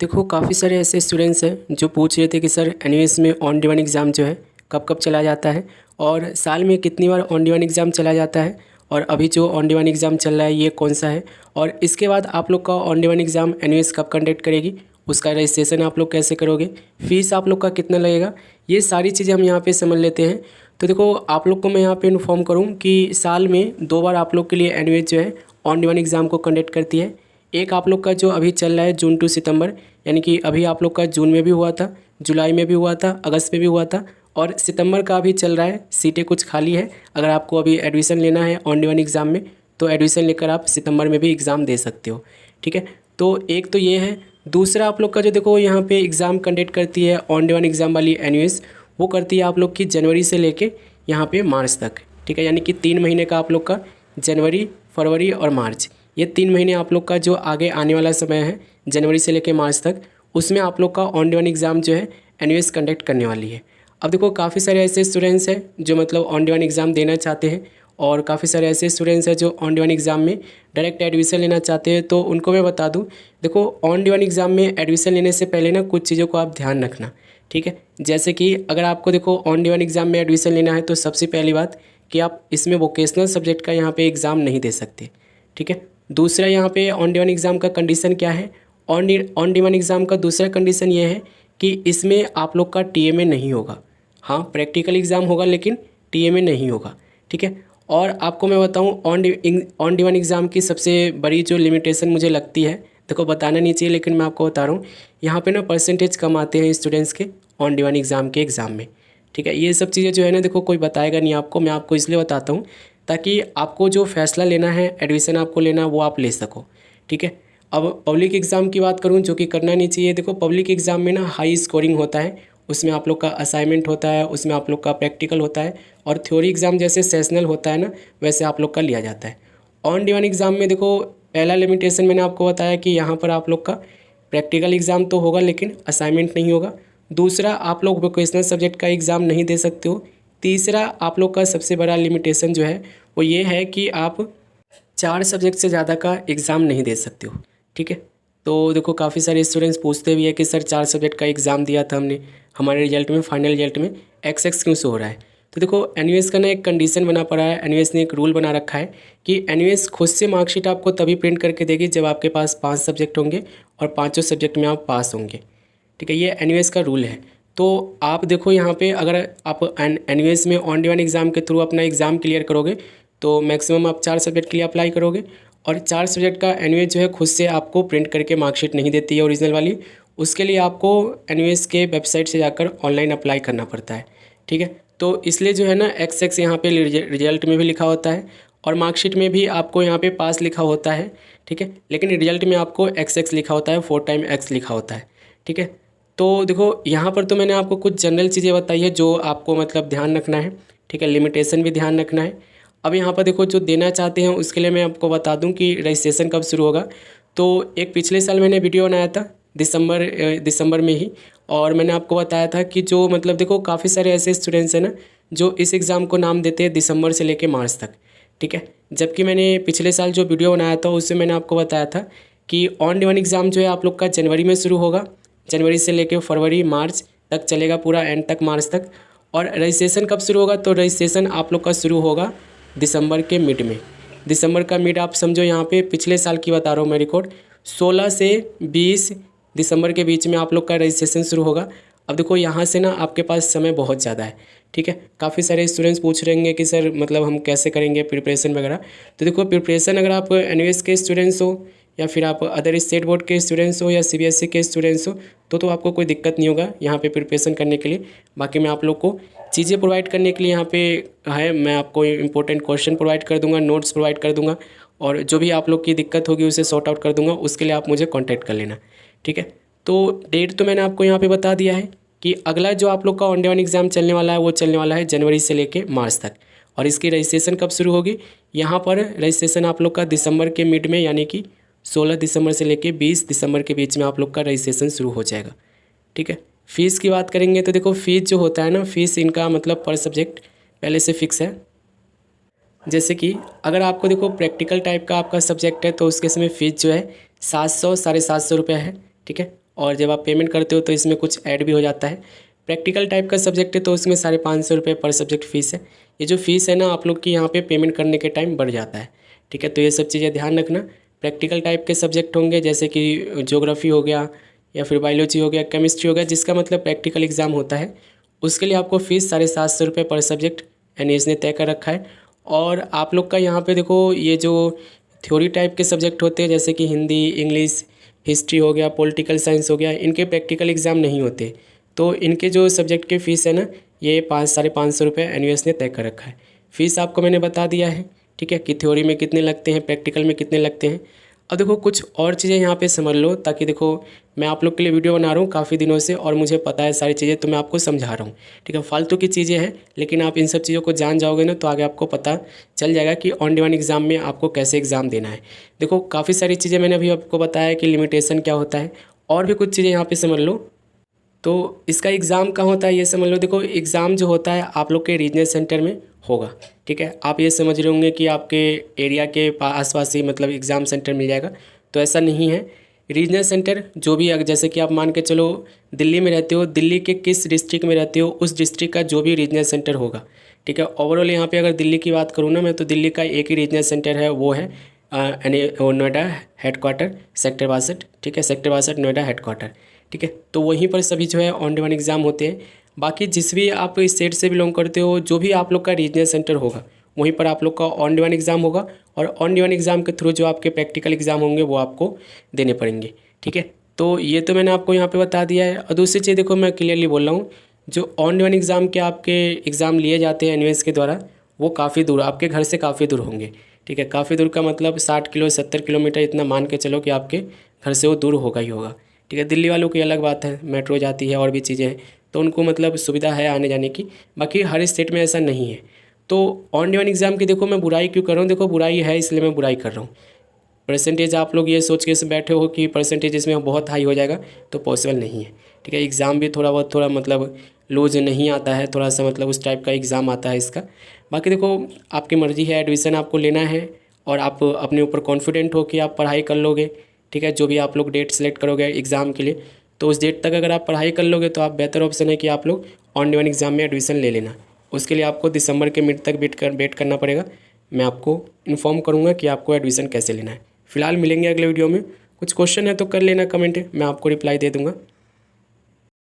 देखो काफ़ी सारे ऐसे स्टूडेंट्स हैं जो पूछ रहे थे कि सर एनयूएस में ऑन डिमांड एग्ज़ाम जो है कब कब चला जाता है और साल में कितनी बार ऑन डिमांड एग्ज़ाम चला जाता है और अभी जो ऑन डिमांड एग्ज़ाम चल रहा है ये कौन सा है और इसके बाद आप लोग का ऑन डिमांड एग्ज़ाम एनयूएस कब कंडक्ट करेगी, उसका रजिस्ट्रेशन आप लोग कैसे करोगे, फ़ीस आप लोग का कितना लगेगा, ये सारी चीज़ें हम यहाँ पे समझ लेते हैं। तो देखो आप लोग को मैं यहाँ पे इन्फॉर्म करूँ कि साल में 2 बार आप लोग के लिए एनयूएस जो है ऑन डिमांड एग्ज़ाम को कंडक्ट करती है। एक आप लोग का जो अभी चल रहा है जून टू सितंबर, यानी कि अभी आप लोग का जून में भी हुआ था, जुलाई में भी हुआ था, अगस्त में भी हुआ था और सितंबर का अभी चल रहा है। सीटें कुछ खाली है, अगर आपको अभी एडमिशन लेना है ऑन डिमांड एग्ज़ाम में तो एडमिशन लेकर आप सितंबर में भी एग्ज़ाम दे सकते हो। ठीक है, तो एक तो ये है। दूसरा आप लोग का जो देखो यहाँ पे एग्ज़ाम कंडक्ट करती है ऑन डिमांड एग्ज़ाम वाली एनयूएस, वो करती है आप लोग की जनवरी से लेके यहाँ पे मार्च तक। ठीक है, यानी कि 3 महीने का आप लोग का जनवरी, फरवरी और मार्च, ये 3 महीने आप लोग का जो आगे आने वाला समय है जनवरी से लेकर मार्च तक, उसमें आप लोग का ऑन डिमांड एग्ज़ाम जो है एनयूएस कंडक्ट करने वाली है। अब देखो काफ़ी सारे ऐसे स्टूडेंट्स हैं जो मतलब ऑन डिमांड एग्ज़ाम देना चाहते हैं और काफ़ी सारे ऐसे स्टूडेंट्स हैं जो ऑन डिमांड एग्ज़ाम में डायरेक्ट एडमिशन लेना चाहते हैं। तो उनको मैं बता दूं, देखो ऑन डिमांड एग्ज़ाम में एडमिशन लेने से पहले ना कुछ चीज़ों को आप ध्यान रखना। ठीक है, जैसे कि अगर आपको देखो ऑन डिमांड एग्ज़ाम में एडमिशन लेना है तो सबसे पहली बात कि आप इसमें वोकेशनल सब्जेक्ट का यहाँ पे एग्ज़ाम नहीं दे सकते। ठीक है, दूसरा यहाँ पे ऑन डिमांड एग्ज़ाम का कंडीशन क्या है, ऑन डिमांड एग्ज़ाम का दूसरा कंडीशन ये है कि इसमें आप लोग का टीएमए नहीं होगा। हाँ, प्रैक्टिकल एग्ज़ाम होगा लेकिन टीएमए नहीं होगा। ठीक है, और आपको मैं बताऊँ ऑन डिमांड एग्ज़ाम की सबसे बड़ी जो लिमिटेशन मुझे लगती है, देखो बताना नहीं चाहिए लेकिन मैं आपको बता रहा हूँ, यहाँ पे ना परसेंटेज कम आते हैं स्टूडेंट्स के ऑन डिमांड एग्ज़ाम के एग्ज़ाम में। ठीक है, ये सब चीज़ें जो है ना देखो कोई बताएगा नहीं आपको, मैं आपको इसलिए बताता हूँ ताकि आपको जो फैसला लेना है, एडमिशन आपको लेना है, वो आप ले सको। ठीक है, अब पब्लिक एग्ज़ाम की बात करूँ जो कि करना नहीं चाहिए। देखो पब्लिक एग्ज़ाम में ना हाई स्कोरिंग होता है, उसमें आप लोग का असाइनमेंट होता है, उसमें आप लोग का प्रैक्टिकल होता है और थ्योरी एग्ज़ाम जैसे सेशनल होता है ना वैसे आप लोग का लिया जाता है। ऑन डिमांड एग्ज़ाम में देखो पहला लिमिटेशन मैंने आपको बताया कि यहाँ पर आप लोग का प्रैक्टिकल एग्ज़ाम तो होगा लेकिन असाइनमेंट नहीं होगा। दूसरा आप लोग वोकेशनल सब्जेक्ट का एग्ज़ाम नहीं दे सकते हो। तीसरा आप लोग का सबसे बड़ा लिमिटेशन जो है वो ये है कि आप 4 सब्जेक्ट से ज़्यादा का एग्ज़ाम नहीं दे सकते हो। ठीक है, तो देखो काफ़ी सारे स्टूडेंट्स पूछते भी है कि सर 4 सब्जेक्ट का एग्ज़ाम दिया था हमने, हमारे रिजल्ट में, फाइनल रिजल्ट में एक्स क्यों से हो रहा है। तो देखो एनयूएस का ना एक कंडीशन बना पड़ा है, एनयूएस ने एक रूल बना रखा है कि एनयूएस खुद से मार्कशीट आपको तभी प्रिंट करके देगी जब आपके पास 5 सब्जेक्ट होंगे और पाँचों सब्जेक्ट में आप पास होंगे। ठीक है, ये एनयूएस का रूल है। तो आप देखो यहाँ पे अगर आप एनयूएस में ऑन डिमांड एग्ज़ाम के थ्रू अपना एग्ज़ाम क्लियर करोगे तो मैक्सिमम आप 4 सब्जेक्ट के लिए अप्लाई करोगे और 4 सब्जेक्ट का एनयूएस जो है खुद से आपको प्रिंट करके मार्कशीट नहीं देती है ओरिजिनल वाली, उसके लिए आपको एनयूएस के वेबसाइट से जाकर ऑनलाइन अप्लाई करना पड़ता है। ठीक है, तो इसलिए जो है ना एक्स यहाँ पे रिजल्ट में भी लिखा होता है और मार्कशीट में भी आपको यहाँ पे पास लिखा होता है। ठीक है, लेकिन रिजल्ट में आपको एक्स लिखा होता है, 4 टाइम एक्स लिखा होता है। ठीक है, तो देखो यहाँ पर तो मैंने आपको कुछ जनरल चीज़ें बताई है जो आपको मतलब ध्यान रखना है। ठीक है, लिमिटेशन भी ध्यान रखना है। अब यहाँ पर देखो जो देना चाहते हैं उसके लिए मैं आपको बता दूं कि रजिस्ट्रेशन कब शुरू होगा। तो एक पिछले साल मैंने वीडियो बनाया था दिसंबर में ही, और मैंने आपको बताया था कि जो मतलब देखो काफ़ी सारे ऐसे स्टूडेंट्स हैं ना जो इस एग्ज़ाम को नाम देते हैं दिसंबर से लेकर मार्च तक। ठीक है, जबकि मैंने पिछले साल जो वीडियो बनाया था उससे मैंने आपको बताया था कि ऑन डिमांड एग्ज़ाम जो है आप लोग का जनवरी में शुरू होगा, जनवरी से लेकर फरवरी मार्च तक चलेगा, पूरा एंड तक मार्च तक। और रजिस्ट्रेशन कब शुरू होगा, तो रजिस्ट्रेशन आप लोग का शुरू होगा दिसंबर के मिड में। दिसंबर का मिड आप समझो, यहाँ पे पिछले साल की बता रहा हूँ मैं रिकॉर्ड, 16 से 20 दिसंबर के बीच में आप लोग का रजिस्ट्रेशन शुरू होगा। अब देखो यहाँ से ना आपके पास समय बहुत ज़्यादा है। ठीक है, काफ़ी सारे स्टूडेंट्स पूछ रहे हैं कि सर मतलब हम कैसे करेंगे प्रिपरेशन वगैरह। तो देखो प्रिपरेशन अगर आप एनयूएस के स्टूडेंट्स हो या फिर आप अदर स्टेट बोर्ड के स्टूडेंट्स हो या सीबीएसई के स्टूडेंट्स हो तो आपको कोई दिक्कत नहीं होगा यहाँ पे प्रिपरेशन करने के लिए। बाकी मैं आप लोग को चीज़ें प्रोवाइड करने के लिए यहाँ पे है, मैं आपको इंपॉर्टेंट क्वेश्चन प्रोवाइड कर दूंगा, नोट्स प्रोवाइड कर दूंगा और जो भी आप लोग की दिक्कत होगी उसे सॉर्ट आउट कर दूंगा, उसके लिए आप मुझे कॉन्टैक्ट कर लेना। ठीक है, तो डेट तो मैंने आपको यहाँ पर बता दिया है कि अगला जो आप लोग का ऑन डिमांड एग्ज़ाम चलने वाला है वो चलने वाला है जनवरी से लेकर मार्च तक। और इसकी रजिस्ट्रेशन कब शुरू होगी, यहाँ पर रजिस्ट्रेशन आप लोग का दिसंबर के मिड में यानी कि 16 दिसंबर से लेकर 20 दिसंबर के बीच में आप लोग का रजिस्ट्रेशन शुरू हो जाएगा। ठीक है, फ़ीस की बात करेंगे तो देखो फ़ीस जो होता है ना, फ़ीस इनका मतलब पर सब्जेक्ट पहले से फिक्स है। जैसे कि अगर आपको देखो प्रैक्टिकल टाइप का आपका सब्जेक्ट है तो उसके समय फ़ीस जो है 700 साढ़े 700 रुपये है। ठीक है, और जब आप पेमेंट करते हो तो इसमें कुछ ऐड भी हो जाता है। प्रैक्टिकल टाइप का सब्जेक्ट है तो उसमें 550 रुपये पर सब्जेक्ट फ़ीस है। ये जो फ़ीस है ना आप लोग की यहाँ पे पेमेंट करने के टाइम बढ़ जाता है, ठीक है। तो ये सब चीज़ें ध्यान रखना। प्रैक्टिकल टाइप के सब्जेक्ट होंगे जैसे कि ज्योग्राफी हो गया या फिर बायोलॉजी हो गया, केमिस्ट्री हो गया, जिसका मतलब प्रैक्टिकल एग्ज़ाम होता है, उसके लिए आपको फ़ीस 750 रुपये पर सब्जेक्ट एनईएस ने तय कर रखा है। और आप लोग का यहाँ पे देखो ये जो थ्योरी टाइप के सब्जेक्ट होते हैं जैसे कि हिंदी, इंग्लिश, हिस्ट्री हो गया, पॉलिटिकल साइंस हो गया, इनके प्रैक्टिकल एग्ज़ाम नहीं होते। तो इनके जो सब्जेक्ट के फ़ीस है ना ये 500-550 रुपये एनईएस ने तय कर रखा है। फ़ीस आपको मैंने बता दिया है, ठीक है, कि थ्योरी में कितने लगते हैं, प्रैक्टिकल में कितने लगते हैं। अब देखो कुछ और चीज़ें यहाँ पे समझ लो, ताकि देखो मैं आप लोग के लिए वीडियो बना रहा हूँ काफ़ी दिनों से और मुझे पता है सारी चीज़ें, तो मैं आपको समझा रहा हूँ, ठीक है। फालतू की चीज़ें हैं लेकिन आप इन सब चीज़ों को जान जाओगे ना तो आगे आपको पता चल जाएगा कि ऑन डिमांड एग्ज़ाम में आपको कैसे एग्ज़ाम देना है। देखो काफ़ी सारी चीज़ें मैंने अभी आपको बताया कि लिमिटेशन क्या होता है, और भी कुछ चीज़ें यहाँ पर समझ लो। तो इसका एग्ज़ाम कहाँ होता है ये समझ लो। देखो एग्ज़ाम जो होता है आप लोग के रीजनल सेंटर में होगा, ठीक है। आप ये समझ रहे होंगे कि आपके एरिया के आसपास ही मतलब एग्ज़ाम सेंटर मिल जाएगा, तो ऐसा नहीं है। रीजनल सेंटर जो भी जैसे कि आप मान के चलो दिल्ली में रहते हो, दिल्ली के किस डिस्ट्रिक्ट में रहते हो उस डिस्ट्रिक्ट का जो भी रीजनल सेंटर होगा, ठीक है। ओवरऑल यहाँ पे अगर दिल्ली की बात करूँ ना मैं, तो दिल्ली का एक ही रीजनल सेंटर है, वो है नोएडा हेडक्वार्टर सेक्टर 62, ठीक है। सेक्टर 62 नोएडा हेडक्वार्टर, ठीक है। तो वहीं पर सभी जो है ऑन डिमांड एग्ज़ाम होते हैं। बाकी जिस भी आप स्टेट से बिलोंग करते हो, जो भी आप लोग का रीजनल सेंटर होगा वहीं पर आप लोग का ऑन डिमांड एग्ज़ाम होगा, और ऑन डिमांड एग्ज़ाम के थ्रू जो आपके प्रैक्टिकल एग्ज़ाम होंगे वो आपको देने पड़ेंगे, ठीक है। तो ये तो मैंने आपको यहाँ पे बता दिया है। और दूसरी चीज़ देखो मैं क्लियरली बोल रहा हूँ, जो ऑन डिमांड एग्ज़ाम के आपके एग्ज़ाम लिए जाते हैं एनईएस के द्वारा, वो काफ़ी दूर आपके घर से काफ़ी दूर होंगे, ठीक है। काफ़ी दूर का मतलब 60 किलो 70 किलोमीटर, इतना मान के चलो कि आपके घर से वो दूर होगा ही होगा, ठीक है। दिल्ली वालों की अलग बात है, मेट्रो जाती है और भी चीज़ें हैं, तो उनको मतलब सुविधा है आने जाने की। बाकी हर स्टेट में ऐसा नहीं है। तो ऑन डिमांड एग्ज़ाम की देखो मैं बुराई क्यों कर रहा हूँ, देखो बुराई है इसलिए मैं बुराई कर रहा हूँ। परसेंटेज आप लोग ये सोच के बैठे हो कि परसेंटेज इसमें बहुत हाई हो जाएगा, तो पॉसिबल नहीं है, ठीक है। एग्ज़ाम भी थोड़ा बहुत थोड़ा मतलब लूज नहीं आता है, थोड़ा सा मतलब उस टाइप का एग्ज़ाम आता है इसका। बाकी देखो आपकी मर्ज़ी है, एडमिशन आपको लेना है और आप अपने ऊपर कॉन्फिडेंट हो कि आप पढ़ाई कर लोगे, ठीक है। जो भी आप लोग डेट सेलेक्ट करोगे एग्ज़ाम के लिए, तो उस डेट तक अगर आप पढ़ाई कर लोगे तो आप बेहतर ऑप्शन है कि आप लोग ऑन डिमांड एग्ज़ाम में एडमिशन ले लेना। उसके लिए आपको दिसंबर के मिड तक वेट करना पड़ेगा। मैं आपको इन्फॉर्म करूँगा कि आपको एडमिशन कैसे लेना है। फिलहाल मिलेंगे अगले वीडियो में। कुछ क्वेश्चन है तो कर लेना कमेंट, मैं आपको रिप्लाई दे दूँगा।